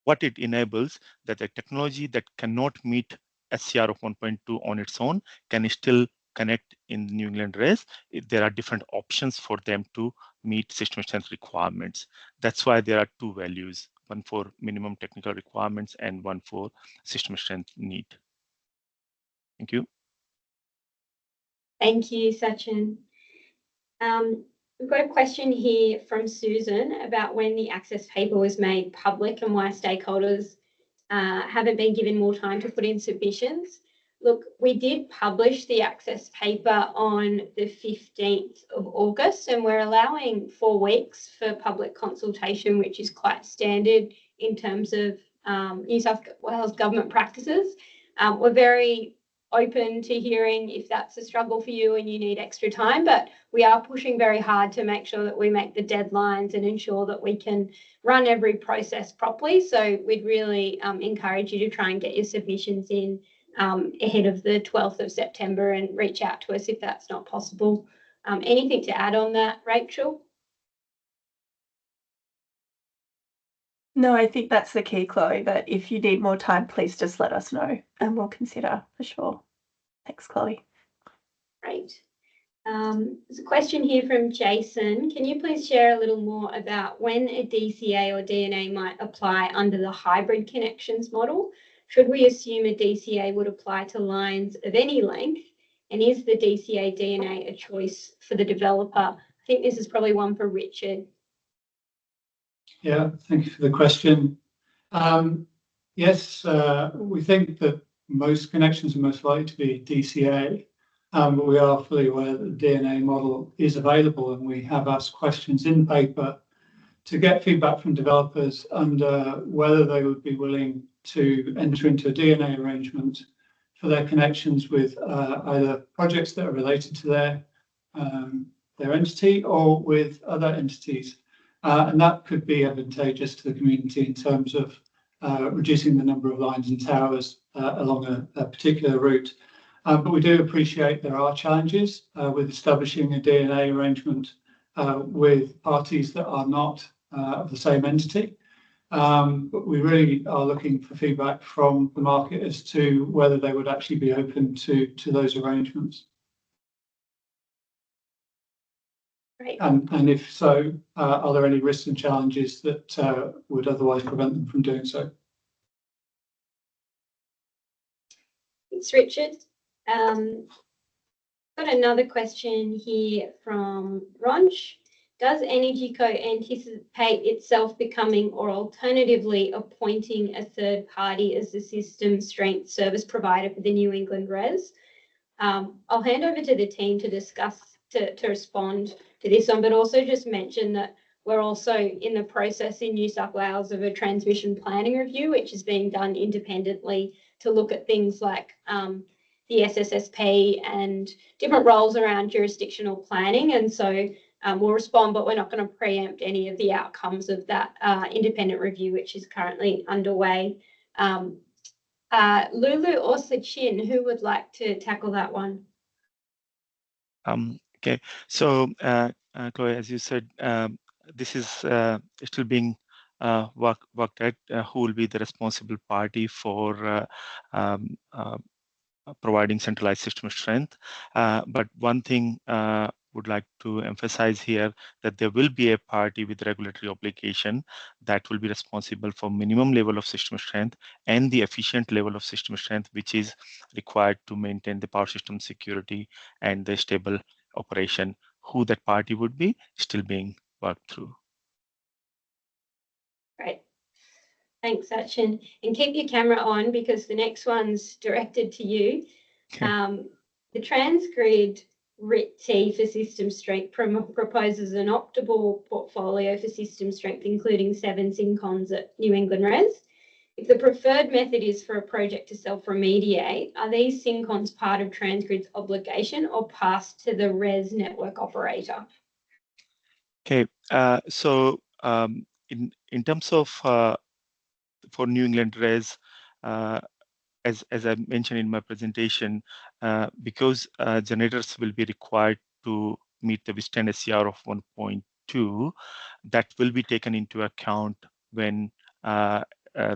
What it enables that a technology that cannot meet SCR of 1.2 on its own can still connect in the New England RES. There are different options for them to meet system strength requirements. That's why there are two values, one for minimum technical requirements and one for system strength need. Thank you. Thank you, Sachin. We've got a question here from Susan about when the access paper was made public and why stakeholders haven't been given more time to put in submissions. Look, we did publish the access paper on the 15th of August, and we're allowing 4 weeks for public consultation, which is quite standard in terms of New South Wales government practices. We're very open to hearing if that's a struggle for you and you need extra time, but we are pushing very hard to make sure that we make the deadlines and ensure that we can run every process properly. So we'd really encourage you to try and get your submissions in ahead of the 12th of September and reach out to us if that's not possible. Anything to add on that, Rachel? No, I think that's the key, Chloe, that if you need more time, please just let us know and we'll consider for sure. Thanks, Chloe. Great. There's a question here from Jason. Can you please share a little more about when a DCA or DNA might apply under the hybrid connections model? Should we assume a DCA would apply to lines of any length? And is the DCA DNA a choice for the developer? I think this is probably one for Richard. Yeah, thank you for the question. Yes, we think that most connections are most likely to be DCA, but we are fully aware that the DNA model is available, and we have asked questions in the paper to get feedback from developers under whether they would be willing to enter into a DNA arrangement for their connections with either projects that are related to their entity or with other entities. And that could be advantageous to the community in terms of reducing the number of lines and towers along a particular route. But we do appreciate there are challenges with establishing a DNA arrangement with parties that are not of the same entity. But we really are looking for feedback from the market as to whether they would actually be open to those arrangements. Great. And if so, are there any risks and challenges that would otherwise prevent them from doing so? Thanks, Richard. Got another question here from Ronch. Does EnergyCo anticipate itself becoming or alternatively appointing a third party as the system strength service provider for the New England RES? I'll hand over to the team to discuss, to respond to this one, but also just mention that we're also in the process in New South Wales of a transmission planning review, which is being done independently to look at things like the SSSP and different roles around jurisdictional planning. And so we'll respond, but we're not going to preempt any of the outcomes of that independent review, which is currently underway. Lulu or Sachin, who would like to tackle that one? Okay, so Chloe, as you said, this is still being worked at who will be the responsible party for providing centralized system strength. But one thing would like to emphasize here that there will be a party with regulatory obligation that will be responsible for minimum level of system strength and the efficient level of system strength, which is required to maintain the power system security and the stable operation. Who that party would be still being worked through. Great. Thanks, Sachin. And keep your camera on because the next one's directed to you. Okay. The Transgrid RIT-T for system strength proposes an optimal portfolio for system strength, including 7 syncons at New England Res. If the preferred method is for a project to self-remediate, are these syncons part of Transgrid's obligation or passed to the Res network operator? Okay, so in terms of for New England Res, as I mentioned in my presentation, because generators will be required to meet the withstand SCR of 1.2, that will be taken into account when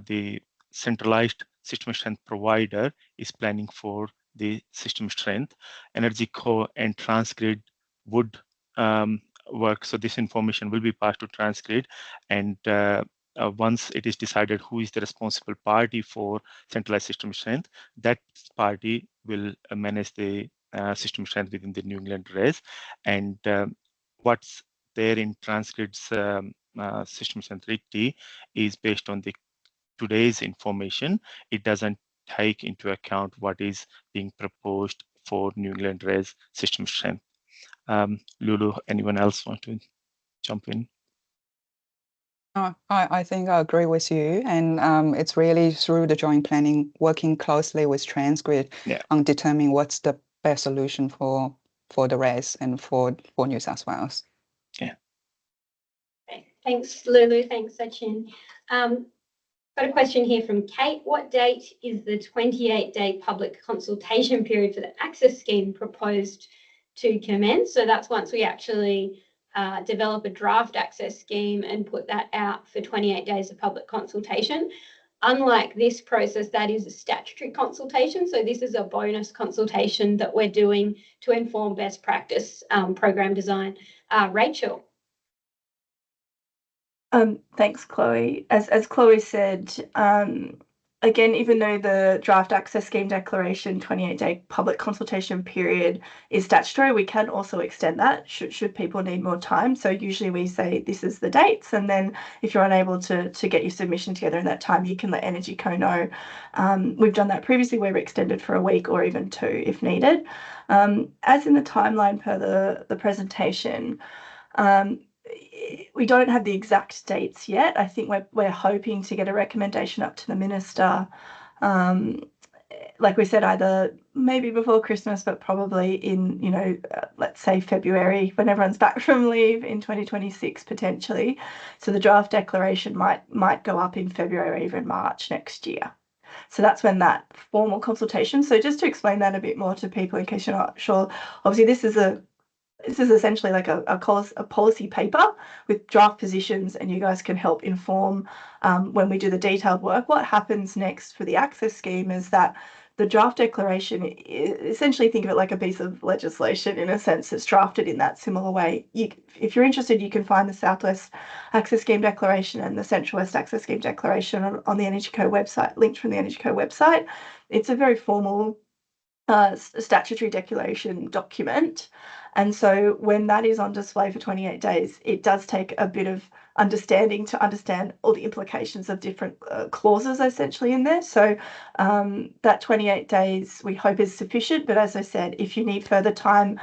the centralized system strength provider is planning for the system strength. Energy Co and Transgrid would work. So this information will be passed to Transgrid, and once it is decided who is the responsible party for centralized system strength, that party will manage the system strength within the New England Res. And what's there in Transgrid's system strength RIT-T is based on the today's information. It doesn't take into account what is being proposed for New England Res system strength. Lulu, anyone else want to jump in? I think I agree with you, and it's really through the joint planning, working closely with Transgrid on determining what's the best solution for the Res and for New South Wales. Yeah. Okay. Thanks, Lulu. Thanks, Sachin. Got a question here from Kate. What date is the 28-day public consultation period for the access scheme proposed to commence? So that's once we actually develop a draft access scheme and put that out for 28 days of public consultation. Unlike this process, that is a statutory consultation. So this is a bonus consultation that we're doing to inform best practice program design. Rachel. Thanks, Chloe. As Chloe said, again, even though the draft access scheme declaration 28-day public consultation period is statutory, we can also extend that should people need more time. So usually we say this is the dates, and then if you're unable to get your submission together in that time, you can let Energy Co know. We've done that previously where we extended for a week or even 2 if needed. As in the timeline per the presentation, we don't have the exact dates yet. I think we're hoping to get a recommendation up to the minister, like we said, either maybe before Christmas, but probably in, let's say February, when everyone's back from leave in 2026 potentially. So the draft declaration might go up in February or even March next year. So that's when that formal consultation. So just to explain that a bit more to people in case you're not sure, obviously this is essentially like a policy paper with draft positions, and you guys can help inform when we do the detailed work. What happens next for the access scheme is that the draft declaration, essentially think of it like a piece of legislation in a sense. It's drafted in that similar way. If you're interested, you can find the Southwest Access Scheme Declaration and the Central West Access Scheme Declaration on the Energy Co website, linked from the Energy Co website. It's a very formal statutory declaration document. And so when that is on display for 28 days, it does take a bit of understanding to understand all the implications of different clauses essentially in there. So that 28 days we hope is sufficient. But as I said, if you need further time,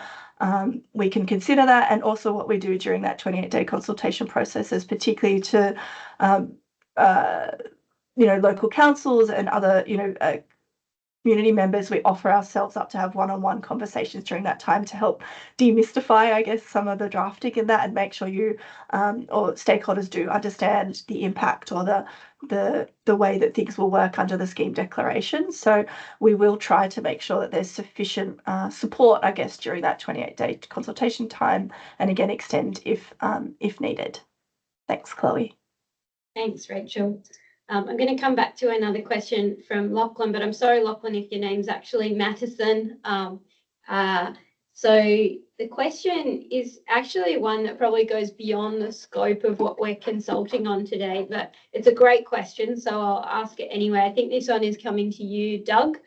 we can consider that. And also what we do during that 28-day consultation process is particularly to, local councils and other, community members, we offer ourselves up to have one-on-one conversations during that time to help demystify, I guess, some of the drafting in that and make sure you or stakeholders do understand the impact or the way that things will work under the scheme declaration. So we will try to make sure that there's sufficient support, I guess, during that 28-day consultation time, and again extend if needed. Thanks, Chloe. Thanks, Rachel. I'm going to come back to another question from Lachlan, but I'm sorry, Lachlan, if your name's actually Matheson. So the question is actually one that probably goes beyond the scope of what we're consulting on today, but it's a great question, so I'll ask it anyway. I think this one is coming to you, Doug.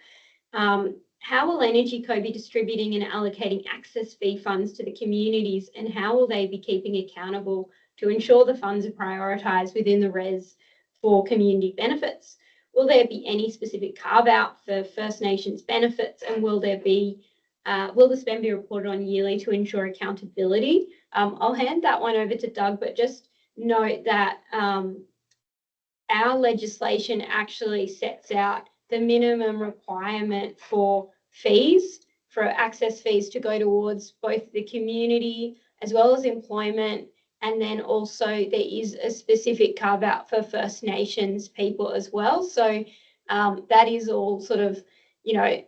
How will EnergyCo be distributing and allocating access fee funds to the communities, and how will they be keeping accountable to ensure the funds are prioritised within the RES for community benefits? Will there be any specific carve-out for First Nations benefits, and will the spend be reported on yearly to ensure accountability? I'll hand that one over to Doug, but just note that our legislation actually sets out the minimum requirement for fees, for access fees to go towards both the community as well as employment. And then also there is a specific carve out for First Nations people as well. So that is all sort of,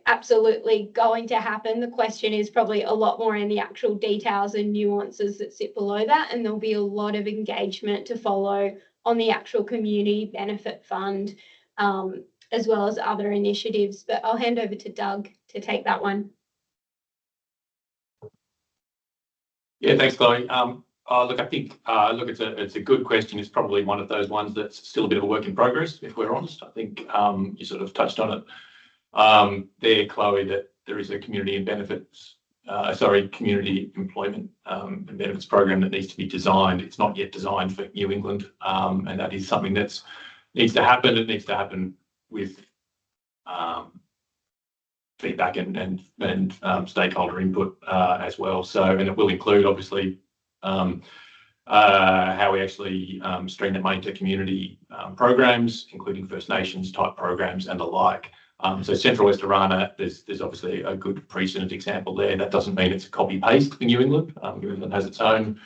absolutely going to happen. The question is probably a lot more in the actual details and nuances that sit below that. And there'll be a lot of engagement to follow on the actual community benefit fund, as well as other initiatives. But I'll hand over to Doug to take that one. Yeah, thanks, Chloe. Look, I think it's a good question. It's probably one of those ones that's still a bit of a work in progress, if we're honest. I think you sort of touched on it there, Chloe, that there is a community employment and benefits program that needs to be designed. It's not yet designed for New England, and that is something that needs to happen. It needs to happen with feedback and stakeholder input as well. So, and it will include obviously how we actually stream that money to community programs, including First Nations type programs and the like. So Central West Orana, there's obviously a good precedent example there. That doesn't mean it's a copy paste for New England. New England has its own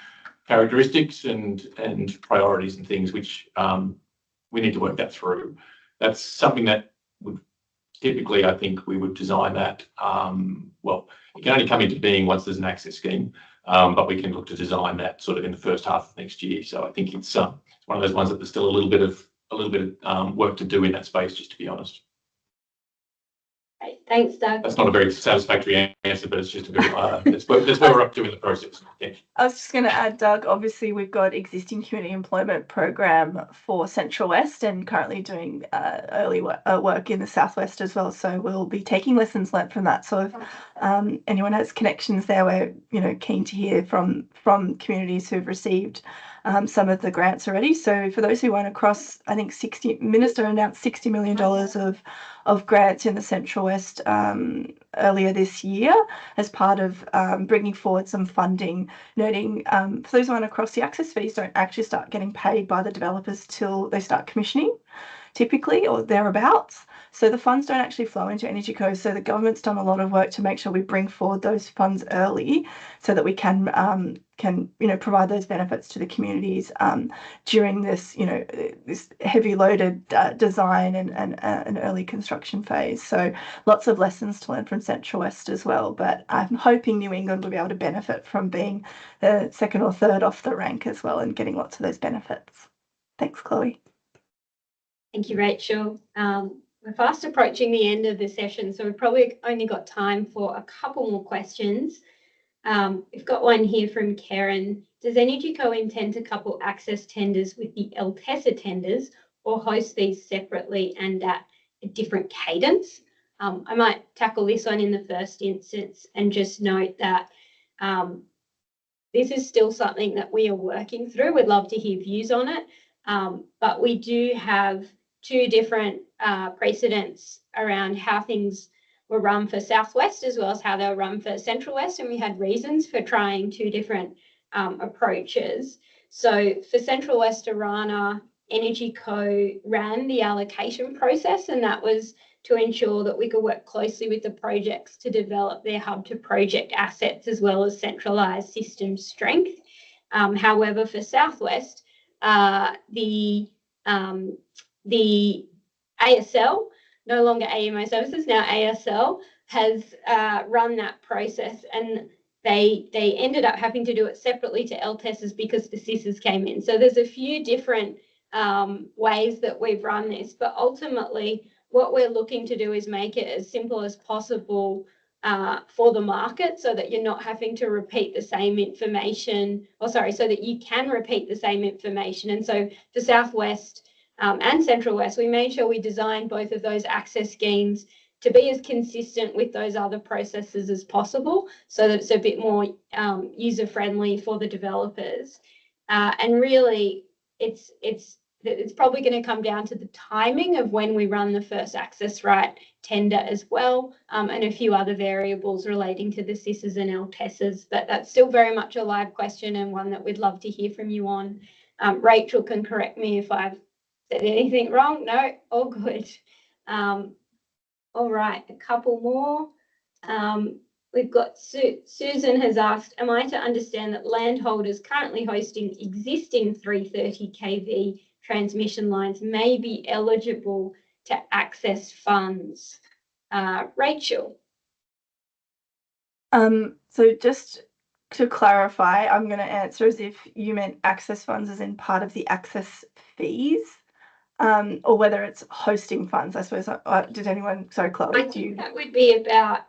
characteristics and priorities and things which we need to work that through. That's something that would typically, I think, we would design that. Well, it can only come into being once there's an access scheme, but we can look to design that sort of in the first half of next year. So I think it's one of those ones that there's still a little bit of work to do in that space, just to be honest. Great. Thanks, Doug. That's not a very satisfactory answer, but it's just a very that's where we're up to in the process. Yeah. I was just going to add, Doug, obviously we've got existing community employment program for Central West and currently doing early work in the Southwest as well. So we'll be taking lessons learnt from that. So if anyone has connections there, we're keen to hear from communities who've received some of the grants already. So for those who weren't across, I think Minister announced $60 million of grants in the Central West earlier this year as part of bringing forward some funding, noting for those who aren't across, the access fees don't actually start getting paid by the developers till they start commissioning, typically, or thereabouts. So the funds don't actually flow into EnergyCo. So the government's done a lot of work to make sure we bring forward those funds early so that we can provide those benefits to the communities during this, this heavy loaded design and early construction phase. So lots of lessons to learn from Central West as well. But I'm hoping New England will be able to benefit from being the second or third off the rank as well and getting lots of those benefits. Thanks, Chloe. Thank you, Rachel. We're fast approaching the end of the session, so we've probably only got time for a couple more questions. We've got one here from Karen. Does EnergyCo intend to couple access tenders with the LTESA tenders or host these separately and at a different cadence? I might tackle this one in the first instance and just note that this is still something that we are working through. We'd love to hear views on it, but we do have two different precedents around how things were run for Southwest as well as how they were run for Central West, and we had reasons for trying two different approaches. So for Central West Orana, EnergyCo ran the allocation process, and that was to ensure that we could work closely with the projects to develop their hub to project assets as well as centralised system strength. However, for Southwest, the ASL, no longer AMO Services, now ASL, has run that process, and they ended up having to do it separately to LTESs because the SISs came in. So there's a few different ways that we've run this, but ultimately what we're looking to do is make it as simple as possible for the market, so that you're not having to repeat the same information, so that you can repeat the same information. And so for Southwest and Central West, we made sure we designed both of those access schemes to be as consistent with those other processes as possible, so that it's a bit more user-friendly for the developers. And really, it's probably going to come down to the timing of when we run the first access right tender as well, and a few other variables relating to the CISs and LTESs, but that's still very much a live question and one that we'd love to hear from you on. Rachel can correct me if I've said anything wrong. No, all good. All right, a couple more. We've got Susan has asked, am I to understand that landholders currently hosting existing 330 kV transmission lines may be eligible to access funds? Rachel. So just to clarify, I'm going to answer as if you meant access funds as in part of the access fees, or whether it's hosting funds. I suppose. Did anyone? Sorry, Chloe. I think that would be about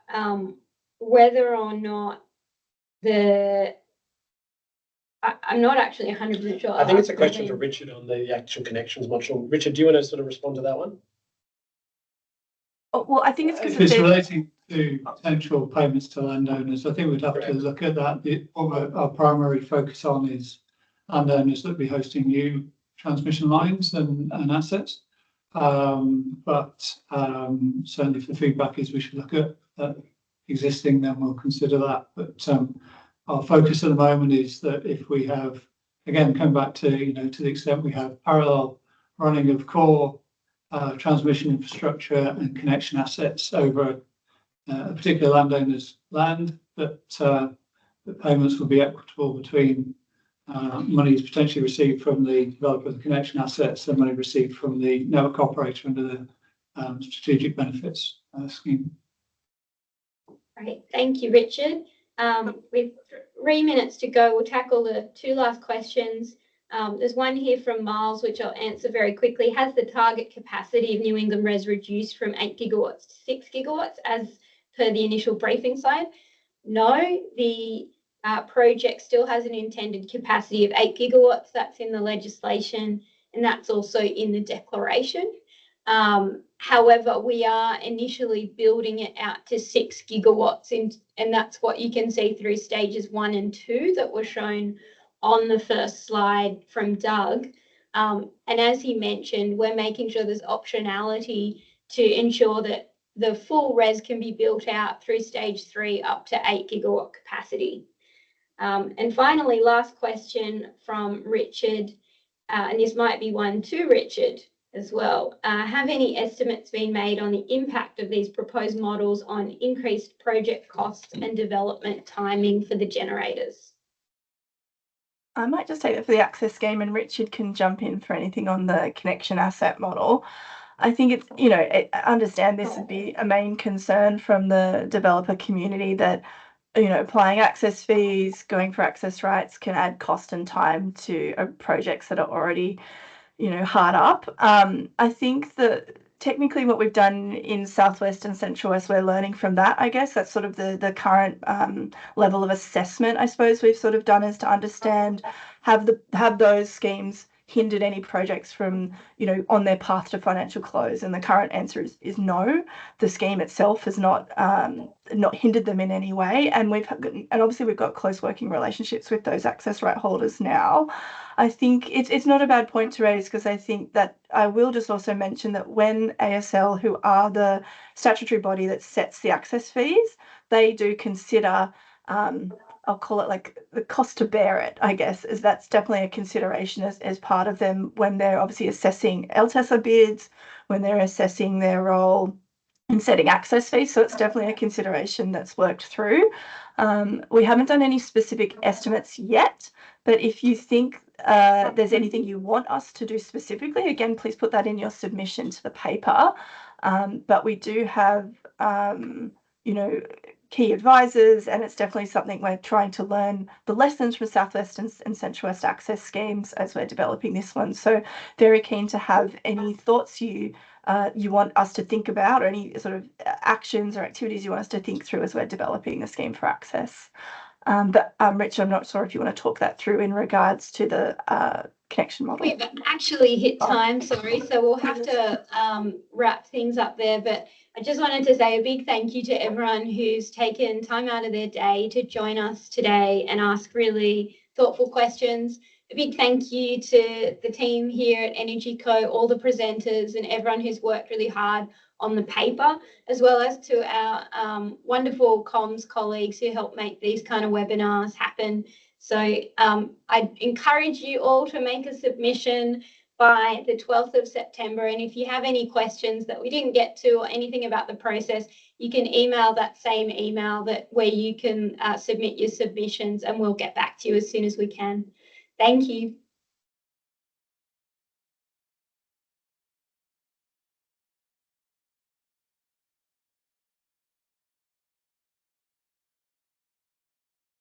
whether or not I'm not actually 100% sure. I think it's a question for Richard on the actual connections module. Richard, do you want to sort of respond to that one? Oh, well, I think it's because it's relating to potential payments to landowners. I think we'd have to look at that. Our primary focus on is landowners that be hosting new transmission lines and assets. But certainly if the feedback is we should look at existing, then we'll consider that. But our focus at the moment is that if we have, again, come back to, to the extent we have parallel running of core transmission infrastructure and connection assets over a particular landowner's land, that payments will be equitable between monies potentially received from the developer of the connection assets and money received from the network operator under the strategic benefits scheme. Great, thank you, Richard. With 3 minutes to go, we'll tackle the two last questions. There's one here from Miles, which I'll answer very quickly. Has the target capacity of New England RES reduced from 8 gigawatts to 6 gigawatts as per the initial briefing slide? No, the project still has an intended capacity of 8 gigawatts. That's in the legislation, and that's also in the declaration. However, we are initially building it out to 6 gigawatts, and that's what you can see through stages 1 and 2 that were shown on the first slide from Doug. And as he mentioned, we're making sure there's optionality to ensure that the full RES can be built out through stage 3 up to 8 gigawatt capacity. And finally, last question from Richard, and this might be one to Richard as well. Have any estimates been made on the impact of these proposed models on increased project costs and development timing for the generators? I might just take it for the access scheme, and Richard can jump in for anything on the connection asset model. I think it's, I understand this would be a main concern from the developer community that, applying access fees, going for access rights can add cost and time to projects that are already, hard up. I think that technically what we've done in Southwest and Central West, we're learning from that, I guess. That's sort of the current level of assessment, I suppose, we've sort of done, is to understand, have those schemes hindered any projects from, on their path to financial close? And the current answer is no. The scheme itself has not hindered them in any way. And obviously we've got close working relationships with those access right holders now. I think it's not a bad point to raise, because I think that I will just also mention that when ASL, who are the statutory body that sets the access fees, they do consider, I'll call it like the cost to bear it, I guess, is that's definitely a consideration as part of them when they're obviously assessing LTESA bids, when they're assessing their role in setting access fees. So it's definitely a consideration that's worked through. We haven't done any specific estimates yet, but if you think there's anything you want us to do specifically, again, please put that in your submission to the paper. But we do have, key advisors, and it's definitely something we're trying to learn the lessons from Southwest and Central West access schemes as we're developing this one. So very keen to have any thoughts you want us to think about, or any sort of actions or activities you want us to think through as we're developing the scheme for access. But Richard, I'm not sure if you want to talk that through in regards to the connection model. We've actually hit time, sorry, so we'll have to wrap things up there. But I just wanted to say a big thank you to everyone who's taken time out of their day to join us today and ask really thoughtful questions. A big thank you to the team here at Energy Co, all the presenters and everyone who's worked really hard on the paper, as well as to our wonderful comms colleagues who help make these kind of webinars happen. So I encourage you all to make a submission by the 12th of September. And if you have any questions that we didn't get to or anything about the process, you can email that same email where you can submit your submissions, and we'll get back to you as soon as we can. Thank you.